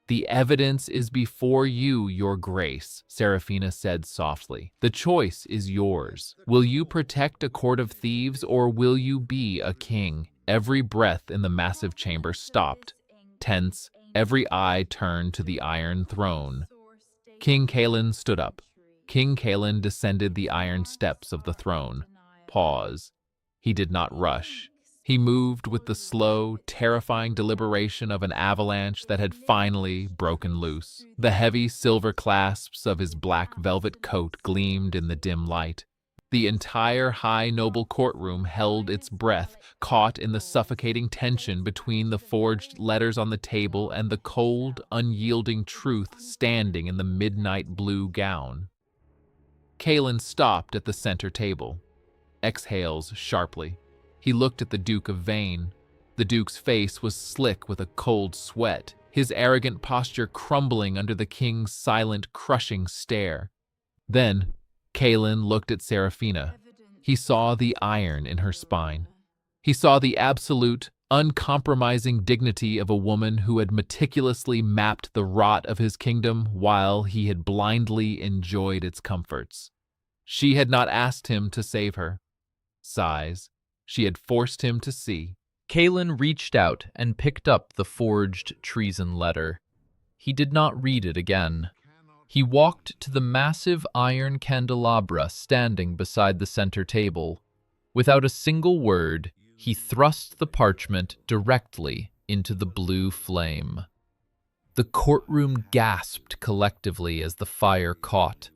"The evidence is before you, Your Grace," Seraphina said softly. "The choice is yours. Will you protect a court of thieves, or will you be a king?" Every breath in the massive chamber stopped. Tense, every eye turned to the Iron Throne. King Kaelin stood up. King Kaelin descended the iron steps of the throne. Pause. He did not rush. He moved with the slow, terrifying deliberation of an avalanche that had finally broken loose. The heavy silver clasps of his black velvet coat gleamed in the dim light. The entire high noble courtroom held its breath, caught in the suffocating tension between the forged letters on the table and the cold, unyielding truth standing in the midnight blue gown. Kaelin stopped at the center table. Exhales sharply. He looked at the Duke of Vane. The Duke's face was slick with a cold sweat, his arrogant posture crumbling under the king's silent, crushing stare. Then, Kaelin looked at Seraphina. He saw the iron in her spine. He saw the absolute, uncompromising dignity of a woman who had meticulously mapped the rot of his kingdom while he had blindly enjoyed its comforts. She had not asked him to save her. Sighs. She had forced him to see. Kaelin reached out and picked up the forged treason letter. He did not read it again. He walked to the massive iron candelabra standing beside the center table. Without a single word, he thrust the parchment directly into the blue flame. The courtroom gasped collectively as the fire caught.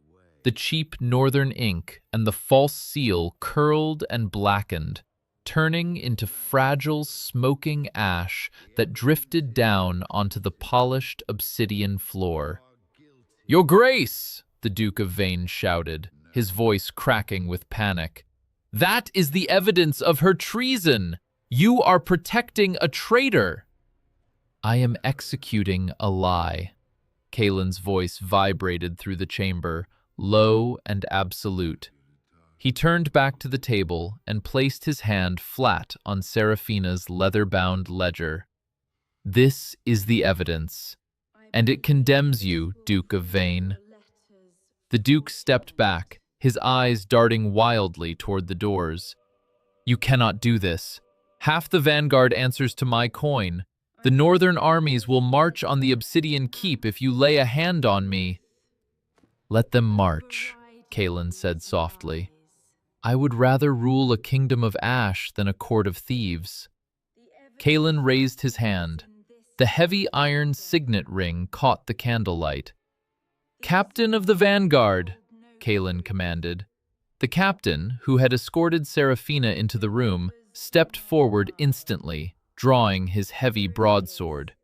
The cheap northern ink and the false seal curled and blackened, turning into fragile, smoking ash that drifted down onto the polished obsidian floor. "Your Grace!" the Duke of Vane shouted, his voice cracking with panic. "That is the evidence of her treason! You are protecting a traitor!" "I am executing a lie." Kaelin's voice vibrated through the chamber, low and absolute. He turned back to the table and placed his hand flat on Seraphina's leather-bound ledger. "This is the evidence, and it condemns you, Duke of Vane." The Duke stepped back, his eyes darting wildly toward the doors. "You cannot do this. Half the vanguard answers to my coin. The northern armies will march on the Obsidian Keep if you lay a hand on me." "Let them march," Kaelin said softly. "I would rather rule a kingdom of ash than a court of thieves." Kaelin raised his hand. The heavy iron signet ring caught the candlelight. "Captain of the vanguard," Kaelin commanded. The captain, who had escorted Seraphina into the room, stepped forward instantly, drawing his heavy broadsword.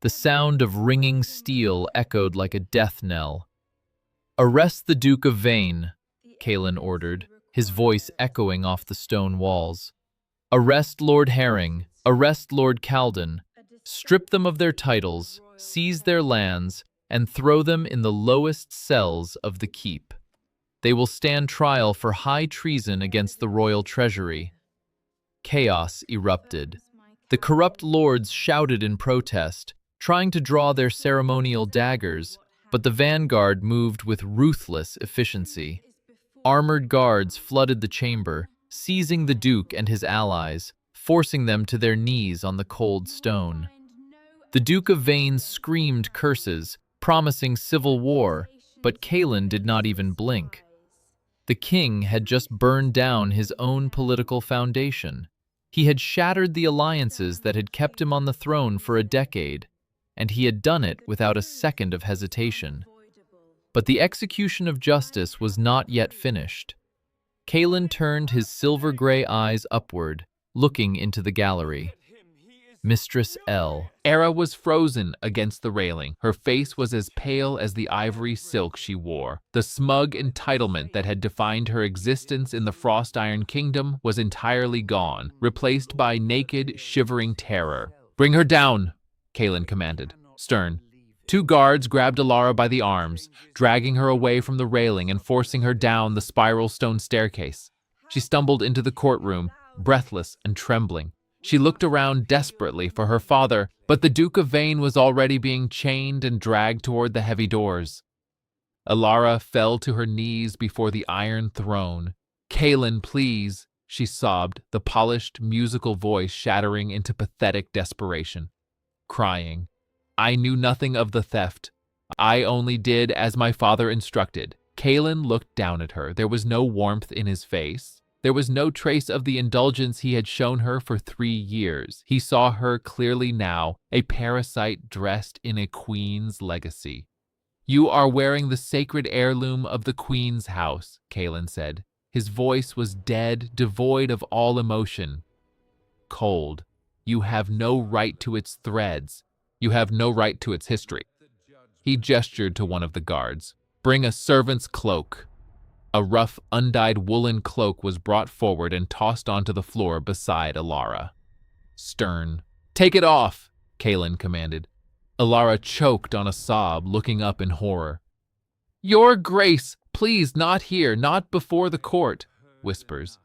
The sound of ringing steel echoed like a death knell. "Arrest the Duke of Vane," Kaelin ordered, his voice echoing off the stone walls. "Arrest Lord Herring, arrest Lord Calden, strip them of their titles, seize their lands, and throw them in the lowest cells of the keep. They will stand trial for high treason against the royal treasury." Chaos erupted. The corrupt lords shouted in protest, trying to draw their ceremonial daggers, but the vanguard moved with ruthless efficiency. Armored guards flooded the chamber, seizing the Duke and his allies, forcing them to their knees on the cold stone. The Duke of Vane screamed curses, promising civil war, but Kaelin did not even blink. The king had just burned down his own political foundation. He had shattered the alliances that had kept him on the throne for a decade, and he had done it without a second of hesitation. But the execution of justice was not yet finished. Kaelin turned his silver-gray eyes upward, looking into the gallery. Mistress L. Era was frozen against the railing. Her face was as pale as the ivory silk she wore. The smug entitlement that had defined her existence in the Frost Iron Kingdom was entirely gone, replaced by naked, shivering terror. "Bring her down," Kaelin commanded, stern. Two guards grabbed Alara by the arms, dragging her away from the railing and forcing her down the spiral stone staircase. She stumbled into the courtroom, breathless and trembling. She looked around desperately for her father, but the Duke of Vane was already being chained and dragged toward the heavy doors. Alara fell to her knees before the iron throne. "Kaelin, please," she sobbed, the polished, musical voice shattering into pathetic desperation. Crying, "I knew nothing of the theft. I only did as my father instructed." Kaelin looked down at her. There was no warmth in his face. There was no trace of the indulgence he had shown her for 3 years. He saw her clearly now, a parasite dressed in a queen's legacy. "You are wearing the sacred heirloom of the queen's house," Kaelin said. His voice was dead, devoid of all emotion. "Cold. You have no right to its threads. You have no right to its history." He gestured to one of the guards. "Bring a servant's cloak." A rough, undyed woolen cloak was brought forward and tossed onto the floor beside Alara. Stern. "Take it off," Kaelin commanded. Alara choked on a sob, looking up in horror. "Your Grace, please, not here, not before the court," whispers.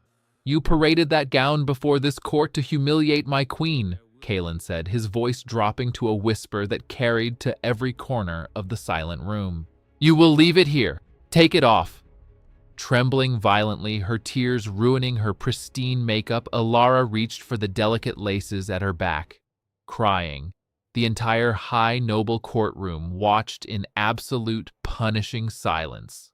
"You paraded that gown before this court to humiliate my queen," Kaelin said, his voice dropping to a whisper that carried to every corner of the silent room. "You will leave it here. Take it off." Trembling violently, her tears ruining her pristine makeup, Alara reached for the delicate laces at her back, crying. The entire high, noble courtroom watched in absolute, punishing silence.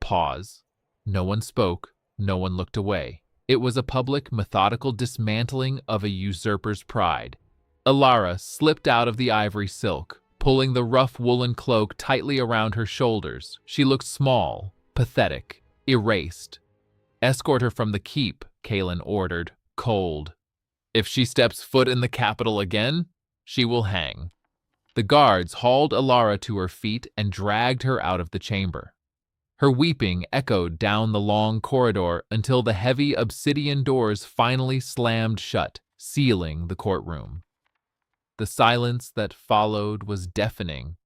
Pause. No one spoke, no one looked away. It was a public, methodical dismantling of a usurper's pride. Alara slipped out of the ivory silk, pulling the rough woolen cloak tightly around her shoulders. She looked small, pathetic, erased. "Escort her from the keep," Kaelin ordered, cold. "If she steps foot in the capital again, she will hang." The guards hauled Alara to her feet and dragged her out of the chamber. Her weeping echoed down the long corridor until the heavy obsidian doors finally slammed shut, sealing the courtroom. The silence that followed was deafening.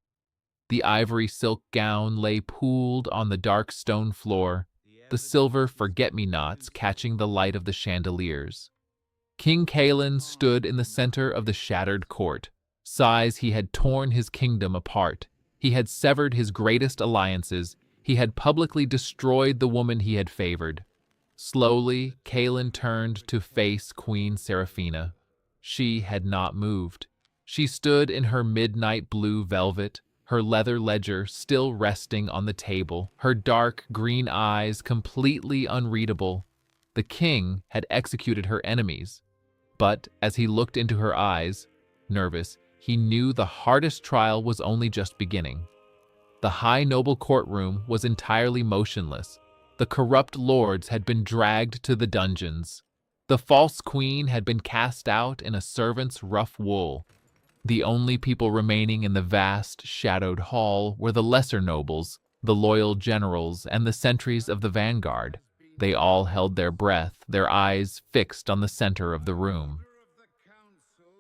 The ivory silk gown lay pooled on the dark stone floor, the silver forget-me-nots catching the light of the chandeliers. King Kaelin stood in the center of the shattered court. Sighs, he had torn his kingdom apart. He had severed his greatest alliances. He had publicly destroyed the woman he had favored. Slowly, Kaelin turned to face Queen Seraphina. She had not moved. She stood in her midnight blue velvet, her leather ledger still resting on the table, her dark green eyes completely unreadable. The king had executed her enemies, but as he looked into her eyes, nervous, he knew the hardest trial was only just beginning. The high noble courtroom was entirely motionless. The corrupt lords had been dragged to the dungeons. The false queen had been cast out in a servant's rough wool. The only people remaining in the vast, shadowed hall were the lesser nobles, the loyal generals, and the sentries of the vanguard. They all held their breath, their eyes fixed on the center of the room.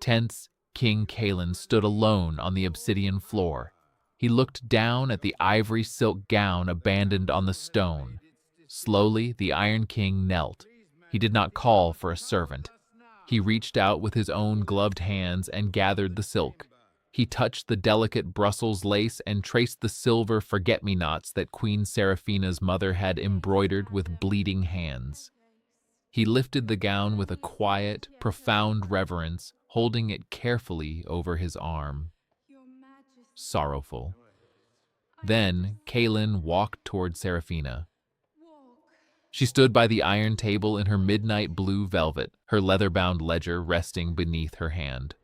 Tense, King Kaelin stood alone on the obsidian floor. He looked down at the ivory silk gown abandoned on the stone. Slowly, the Iron King knelt. He did not call for a servant. He reached out with his own gloved hands and gathered the silk. He touched the delicate Brussels lace and traced the silver forget-me-nots that Queen Seraphina's mother had embroidered with bleeding hands. He lifted the gown with a quiet, profound reverence, holding it carefully over his arm. Sorrowful. Then Kaelin walked toward Seraphina. She stood by the iron table in her midnight blue velvet, her leather-bound ledger resting beneath her hand.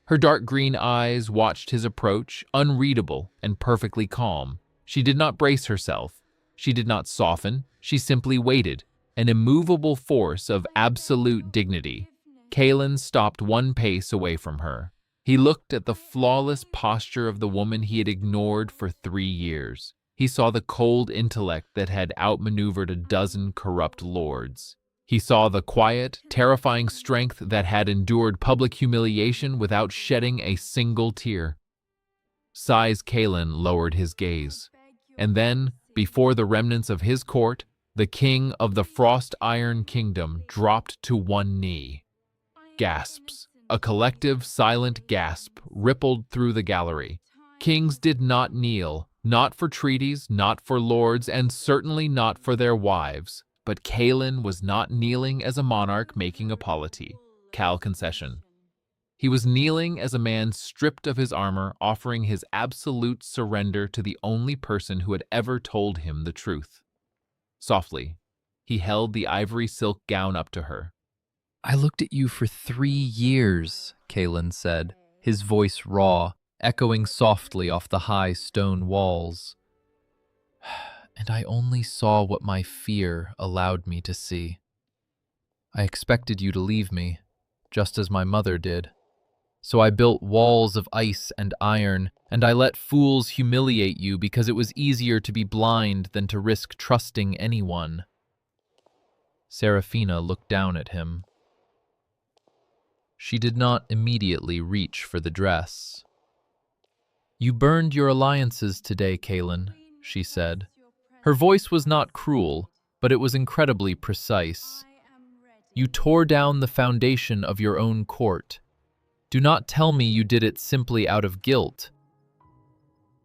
Her dark green eyes watched his approach, unreadable and perfectly calm. She did not brace herself. She did not soften. She simply waited, an immovable force of absolute dignity. Kaelin stopped one pace away from her. He looked at the flawless posture of the woman he had ignored for 3 years. He saw the cold intellect that had outmaneuvered a dozen corrupt lords. He saw the quiet, terrifying strength that had endured public humiliation without shedding a single tear. Sighs Kaelin lowered his gaze. And then, before the remnants of his court, the king of the Frost Iron Kingdom dropped to one knee. Gasps. A collective, silent gasp rippled through the gallery. Kings did not kneel, not for treaties, not for lords, and certainly not for their wives. But Kaelin was not kneeling as a monarch making a polity, concession. He was kneeling as a man stripped of his armor, offering his absolute surrender to the only person who had ever told him the truth. Softly, he held the ivory silk gown up to her. "I looked at you for 3 years," Kaelin said, his voice raw, echoing softly off the high stone walls. "And I only saw what my fear allowed me to see. I expected you to leave me, just as my mother did. So I built walls of ice and iron, and I let fools humiliate you because it was easier to be blind than to risk trusting anyone." Seraphina looked down at him. She did not immediately reach for the dress. "You burned your alliances today, Kaelin," she said. Her voice was not cruel, but it was incredibly precise. "You tore down the foundation of your own court. Do not tell me you did it simply out of guilt."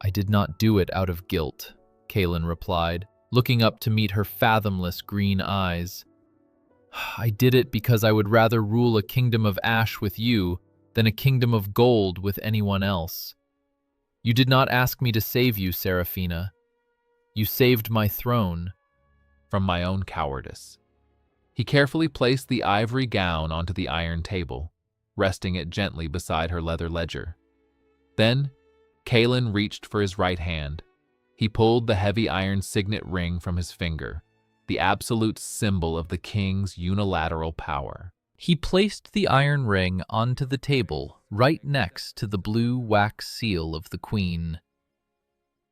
"I did not do it out of guilt," Kaelin replied, looking up to meet her fathomless green eyes. "I did it because I would rather rule a kingdom of ash with you than a kingdom of gold with anyone else. You did not ask me to save you, Seraphina. You saved my throne." From my own cowardice. He carefully placed the ivory gown onto the iron table, resting it gently beside her leather ledger. Then, Kaelin reached for his right hand. He pulled the heavy iron signet ring from his finger, the absolute symbol of the king's unilateral power. He placed the iron ring onto the table, right next to the blue wax seal of the queen.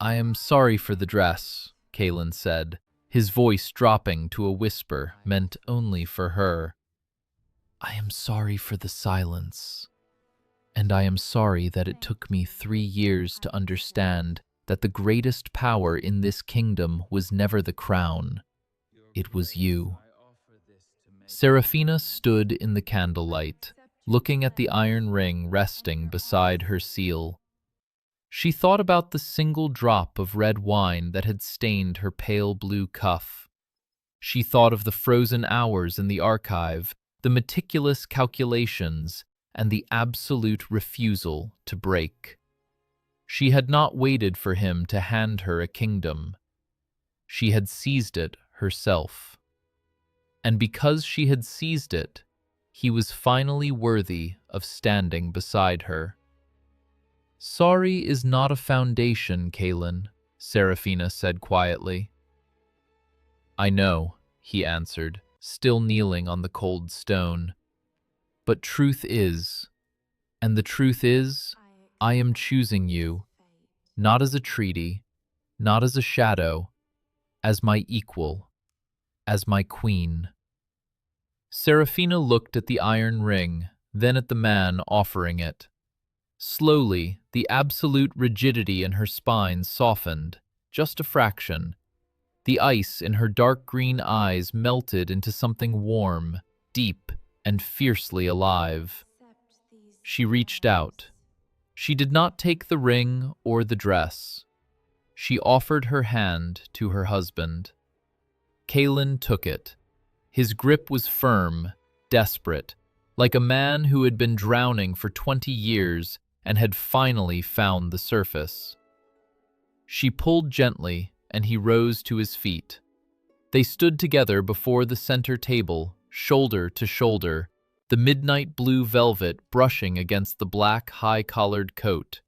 "I am sorry for the dress," Kaelin said, his voice dropping to a whisper meant only for her. "I am sorry for the silence. And I am sorry that it took me 3 years to understand that the greatest power in this kingdom was never the crown. It was you." Seraphina stood in the candlelight, looking at the iron ring resting beside her seal. She thought about the single drop of red wine that had stained her pale blue cuff. She thought of the frozen hours in the archive, the meticulous calculations, and the absolute refusal to break. She had not waited for him to hand her a kingdom. She had seized it herself. And because she had seized it, he was finally worthy of standing beside her. "Sorry is not a foundation, Kaelin," Seraphina said quietly. "I know," he answered, still kneeling on the cold stone. "But truth is, and the truth is, I am choosing you, not as a treaty, not as a shadow, as my equal, as my queen." Seraphina looked at the iron ring, then at the man offering it. Slowly, the absolute rigidity in her spine softened, just a fraction. The ice in her dark green eyes melted into something warm, deep, and fiercely alive. She reached out. She did not take the ring or the dress. She offered her hand to her husband. Kaelin took it, His grip was firm, desperate, like a man who had been drowning for 20 years and had finally found the surface. She pulled gently, and he rose to his feet. They stood together before the center table, shoulder to shoulder, the midnight blue velvet brushing against the black high-collared coat.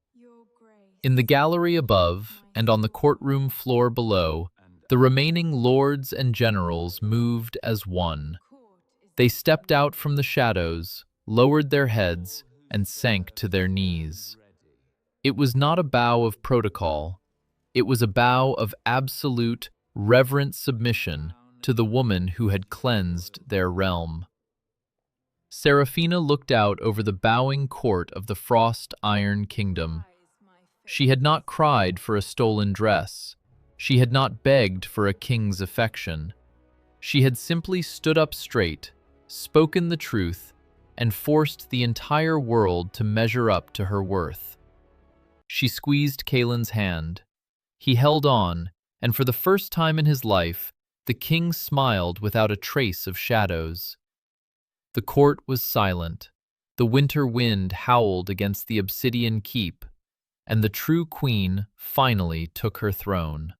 In the gallery above and on the courtroom floor below, the remaining lords and generals moved as one. They stepped out from the shadows, lowered their heads, and sank to their knees. It was not a bow of protocol. It was a bow of absolute, reverent submission to the woman who had cleansed their realm. Seraphina looked out over the bowing court of the Frost Iron Kingdom. She had not cried for a stolen dress. She had not begged for a king's affection. She had simply stood up straight, spoken the truth, and forced the entire world to measure up to her worth. She squeezed Kaelin's hand. He held on, and for the first time in his life, the king smiled without a trace of shadows. The court was silent. The winter wind howled against the Obsidian Keep, and the true queen finally took her throne.